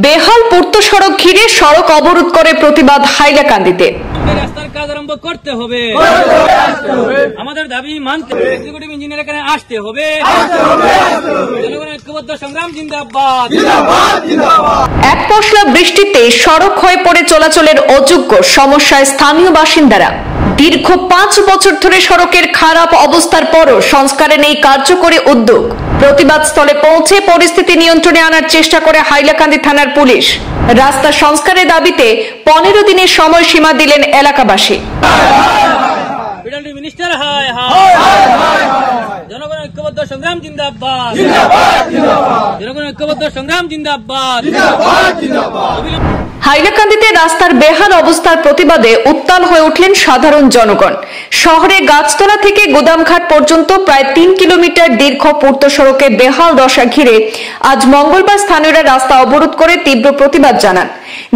বেহাল পূর্ত সড়ক ঘিরে সড়ক অবরোধ করে প্রতিবাদ হাইলাকান্দিতে। রাস্তার কাজ আরম্ভ করতে হবে, আমাদের দাবি মানতে হবে, এক্সিকিউটিভ ইঞ্জিনিয়ার এখানে আসতে হবে, জনগণের ঐক্যবদ্ধ সংগ্রাম জিন্দাবাদ। এক পশলা বৃষ্টিতে সড়ক হয়ে পড়ে চলাচলের অযোগ্য, সমস্যায় স্থানীয় বাসিন্দারা। দীর্ঘ 5 বছর ধরে সড়কের খারাপ অবস্থার পরও সংস্কারে নেই কার্যকরী উদ্যোগ। প্রতিবাদ স্থলে পৌঁছে পরিস্থিতি নিয়ন্ত্রণে আনার চেষ্টা করে হাইলাকান্দি থানার পুলিশ। রাস্তা সংস্কারের দাবিতে 15 দিনের সময়সীমা দিলেন এলাকাবাসী। মিনিস্টার হায় হায়, জনগণের ঐক্যবদ্ধ সংগ্রাম জিন্দাবাদ, জনগণের ঐক্যবদ্ধ সংগ্রাম জিন্দাবাদ। হাইলাকান্দিতে রাস্তার বেহাল অবস্থার প্রতিবাদে উত্তাল হয়ে উঠলেন সাধারণ জনগণ। শহরে গাছতলা থেকে গুদামঘাট পর্যন্ত প্রায় 3 কিলোমিটার দীর্ঘ পূর্ত সড়কে বেহাল দশা ঘিরে আজ মঙ্গলবার স্থানীয়রা রাস্তা অবরোধ করে তীব্র প্রতিবাদ জানান।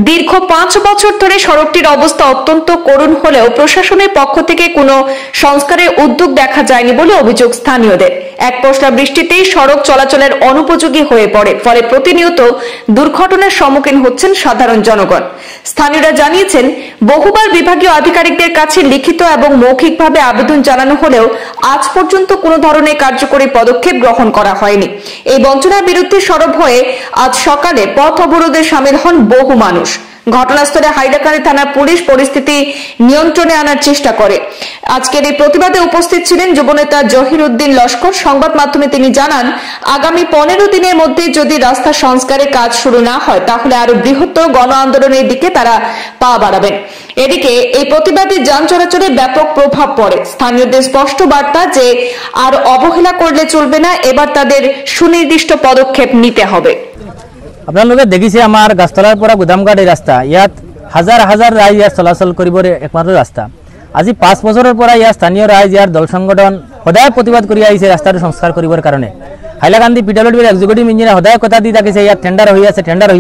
দীর্ঘ 5 বছর ধরে সড়কটির অবস্থা অত্যন্ত করুণ হলেও প্রশাসনের পক্ষ থেকে কোনো সংস্কারের উদ্যোগ দেখা যায়নি বলে অভিযোগ স্থানীয়দের। এক পশলা বৃষ্টিতেই সড়ক চলাচলের অনুপযোগী হয়ে পড়ে, ফলে প্রতিনিয়ত দুর্ঘটনার সম্মুখীন হচ্ছেন সাধারণ জনগণ। স্থানীয়রা জানিয়েছেন, বহুবার বিভাগীয় আধিকারিকদের কাছে লিখিত এবং মৌখিকভাবে আবেদন জানানো হলেও আজ পর্যন্ত কোনো ধরনের কার্যকরী পদক্ষেপ গ্রহণ করা হয়নি। এই বঞ্চনার বিরুদ্ধে সরব হয়ে আজ সকালে পথ অবরোধে শামিল হন বহু মানুষ। ঘটনাস্থলে হাইলাকান্দি থানার পুলিশ পরিস্থিতি নিয়ন্ত্রণে আনার চেষ্টা করে। আজকের এই প্রতিবাদে উপস্থিত ছিলেন যুবনেতা জহির উদ্দিন লস্কর। সংবাদ মাধ্যমে তিনি জানান, আগামী 15 দিনের মধ্যে যদি রাস্তা সংস্কারের কাজ শুরু না হয় তাহলে আরো বৃহত্তর গণ আন্দোলনের দিকে তারা পা বাড়াবেন। এদিকে এই প্রতিবাদে যান চলাচলে ব্যাপক প্রভাব পড়ে। স্থানীয়দের স্পষ্ট বার্তা যে আর অবহেলা করলে চলবে না, এবার তাদের সুনির্দিষ্ট পদক্ষেপ নিতে হবে। আপোনালোকে দেখিছে আমাৰ গাছতলাৰ পৰা গুদামঘাট এই ৰাস্তা, ইয়াত হাজাৰ হাজাৰ ৰাইজ ইয়াত চলাচল কৰিবৰ একমাত্ৰ ৰাস্তা। আজি 5 বছৰৰ পৰা ইয়াৰ স্থানীয় ৰাইজ, ইয়াৰ দল সংগঠন সদায় প্ৰতিবাদ কৰি আহিছে ৰাস্তাটো সংস্কাৰ কৰিবৰ কাৰণে। হাইলাকান্দি পিডব্লিউডিৰ এক্সিকিউটিভ ইঞ্জিনিয়াৰ সদায় কথা দি থাকিছে ইয়াত টেণ্ডাৰ হৈ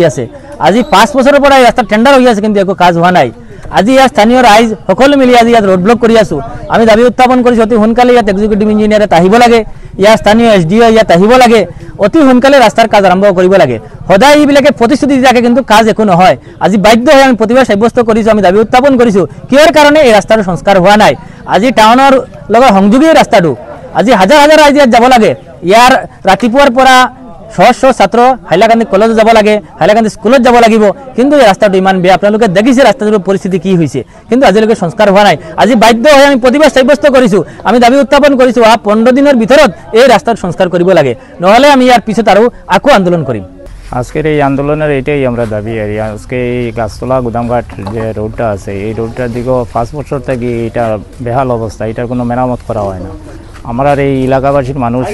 আছে। আজি 5 বছৰৰ পৰা এই ৰাস্তা টেণ্ডাৰ হৈ আছে, কিন্তু একো কাজ হোৱা নাই। আজি ইয়াৰ স্থানীয় ৰাইজ সকলো মিলি আজি ইয়াত ৰোড ব্লক কৰি আছো। আমি দাবী উত্থাপন কৰিছো অতি সোনকালে ইয়াত এক্সিকিউটিভ ইঞ্জিনিয়াৰ আহিব লাগে, ইয়াৰ স্থানীয় SDO ইয়াত আহিব লাগে, অতি সোনকালে ৰাস্তাৰ কাজ আৰম্ভ কৰিব লাগে। সদায় এইবিলাকে প্ৰতিশ্ৰুতি দি থাকে কিন্তু কাজ একো নহয়। আজি বাধ্য হৈ আমি প্ৰতিবাদ সাব্যস্ত কৰিছো, আমি দাবী উত্থাপন কৰিছো কিহৰ কাৰণে এই ৰাস্তাটো সংস্কাৰ হোৱা নাই। আজি টাউনৰ লগত সংযোগী ৰাস্তাটো, আজি হাজাৰ হাজাৰ ৰাইজ ইয়াত যাব লাগে। ইয়াৰ ৰাতিপুৱাৰ পৰা সহস্ৰ ছাত্ৰ হাইলাকান্দি কলেজত যাব লাগে, হাইলাকান্দি স্কুলত যাব লাগিব, কিন্তু এই ৰাস্তাটো ইমান বেয়া। আপোনালোকে দেখিছে ৰাস্তাটোৰ পৰিস্থিতি কি হৈছে, কিন্তু আজিলৈকে সংস্কাৰ হোৱা নাই। আজি বাধ্য হৈ আমি প্ৰতিবাদ সাব্যস্ত কৰিছো, আমি দাবী উত্থাপন কৰিছো 15 দিনৰ ভিতৰত এই ৰাস্তাৰ সংস্কাৰ কৰিব লাগে, নহ'লে আমি ইয়াৰ পিছত আৰু আকৌ আন্দোলন কৰিম। আজকের এই আন্দোলনের এটাই আমরা দাবি। আর আজকে এই গাছতলা গুদামঘাট যে রোডটা আছে, এই রোডটার দিকেও 5 বছর থেকে এটা বেহাল অবস্থা, এটার কোনো মেরামত করা হয় না। আমরা এই এলাকাবাসীর মানুষ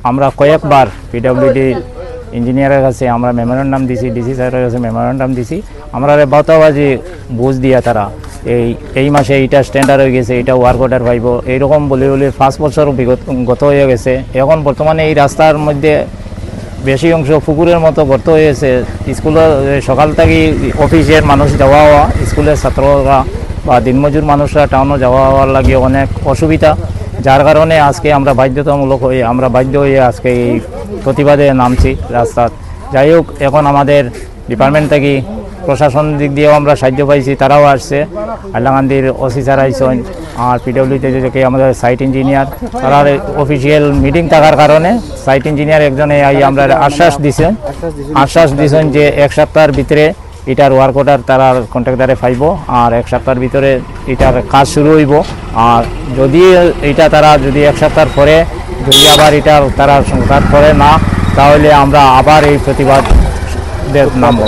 আমরা কয়েকবার পিডব্লিউডি ইঞ্জিনিয়ারের কাছে আমরা মেমোরেন্ডাম দিছি, ডিসি স্যারের কাছে মেমোরেন্ডাম দিছি। আমরা বাতাবাজি বুঝ দিয়া তারা এই মাসে এইটা স্ট্যান্ডার্ড হয়ে গেছে, এটা ওয়ার্ক অর্ডার পাইব, এইরকম বলে 5 বছর গত হয়ে গেছে। এখন বর্তমানে এই রাস্তার মধ্যে বেশি অংশ পুকুরের মতো গর্ত হয়েছে। স্কুলের সকাল থেকে অফিসের মানুষ যাওয়া হওয়া, স্কুলের ছাত্ররা বা দিনমজুর মানুষরা টাউনে যাওয়া হওয়ার লাগে অনেক অসুবিধা, যার কারণে আজকে আমরা বাধ্যতামূলক হয়ে বাধ্য হয়ে আজকে এই প্রতিবাদে নামছি রাস্তাত। যাই হোক, এখন আমাদের ডিপার্টমেন্ট থেকে প্রশাসন দিক দিয়েও আমরা সাহায্য পাইছি, তারাও আসছে। হাইলাকান্দির OC স্যার আইসন, আর পিডব্লিউতে যে আমাদের সাইট ইঞ্জিনিয়ার, তার অফিসিয়াল মিটিং থাকার কারণে সাইট ইঞ্জিনিয়ার একজনে আমরা আশ্বাস দিছেন যে 1 সপ্তাহের ভিতরে এটার ওয়ার্ক অর্ডার তারা কন্ট্রাক্টরে পাইব, আর 1 সপ্তাহের ভিতরে এটার কাজ শুরু হইব। আর যদি এটা তারা যদি 1 সপ্তাহ পরে যদি আবার এটার তারা সংস্কার করে না, তাহলে আমরা আবার এই প্রতিবাদ নামব।